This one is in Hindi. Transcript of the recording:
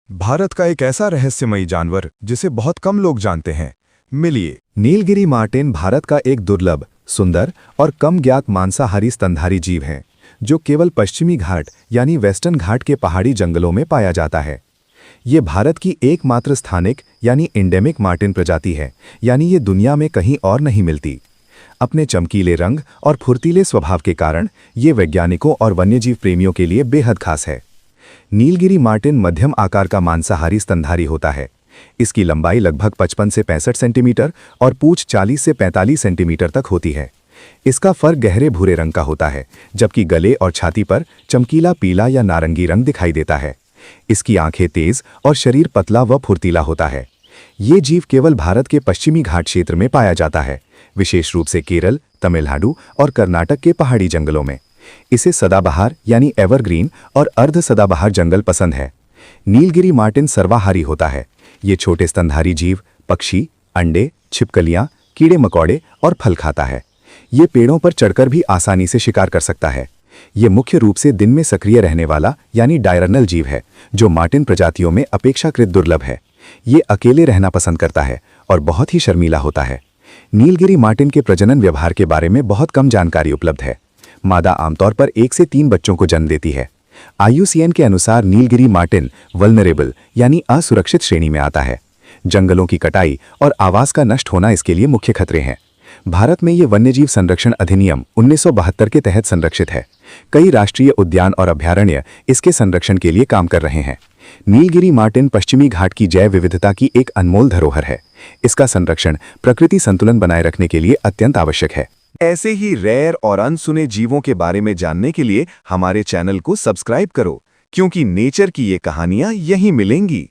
भारत का एक ऐसा रहस्यमयी जानवर जिसे बहुत कम लोग जानते हैं। मिलिए। नीलगिरी मार्टेन भारत का एक दुर्लभ, सुंदर और कम ज्ञात मांसाहारी स्तनधारी जीव है, जो केवल पश्चिमी घाट यानी वेस्टर्न घाट के पहाड़ी जंगलों में पाया जाता है। ये भारत की एकमात्र स्थानिक यानी इंडेमिक मार्टेन प्रजाति है, यानी ये दुनिया में कहीं और नहीं मिलती। अपने चमकीले रंग और फुर्तीले स्वभाव के कारण ये वैज्ञानिकों और वन्यजीव प्रेमियों के लिए बेहद खास है। नीलगिरी मार्टेन मध्यम आकार का मांसाहारी स्तनधारी होता है। इसकी लंबाई लगभग 55 से 65 सेंटीमीटर और पूंछ 40 से 45 सेंटीमीटर तक होती है। इसका फर गहरे भूरे रंग का होता है, जबकि गले और छाती पर चमकीला पीला या नारंगी रंग दिखाई देता है। इसकी आंखें तेज और शरीर पतला व फुर्तीला होता है। ये जीव केवल भारत के पश्चिमी घाट क्षेत्र में पाया जाता है, विशेष रूप से केरल, तमिलनाडु और कर्नाटक के पहाड़ी जंगलों में। इसे सदाबहार यानी एवरग्रीन और अर्ध सदाबहार जंगल पसंद है। नीलगिरी मार्टेन सर्वाहारी होता है। ये छोटे स्तनधारी जीव पक्षी, अंडे, छिपकलियां, कीड़े मकोड़े और फल खाता है। ये पेड़ों पर चढ़कर भी आसानी से शिकार कर सकता है। ये मुख्य रूप से दिन में सक्रिय रहने वाला यानी डायरनल जीव है, जो मार्टेन प्रजातियों में अपेक्षाकृत दुर्लभ है। ये अकेले रहना पसंद करता है और बहुत ही शर्मीला होता है। नीलगिरी मार्टेन के प्रजनन व्यवहार के बारे में बहुत कम जानकारी उपलब्ध है। मादा आमतौर पर 1 से 3 बच्चों को जन्म देती है। IUCN के अनुसार नीलगिरी मार्टेन वल्नरेबल यानी असुरक्षित श्रेणी में आता है। जंगलों की कटाई और आवास का नष्ट होना इसके लिए मुख्य खतरे हैं। भारत में ये वन्यजीव संरक्षण अधिनियम 1972 के तहत संरक्षित है। कई राष्ट्रीय उद्यान और अभयारण्य इसके संरक्षण के लिए काम कर रहे हैं। नीलगिरी मार्टेन पश्चिमी घाट की जैव विविधता की एक अनमोल धरोहर है। इसका संरक्षण प्रकृति संतुलन बनाए रखने के लिए अत्यंत आवश्यक है। ऐसे ही रेयर और अनसुने जीवों के बारे में जानने के लिए हमारे चैनल को सब्सक्राइब करो, क्योंकि नेचर की ये कहानियां यहीं मिलेंगी।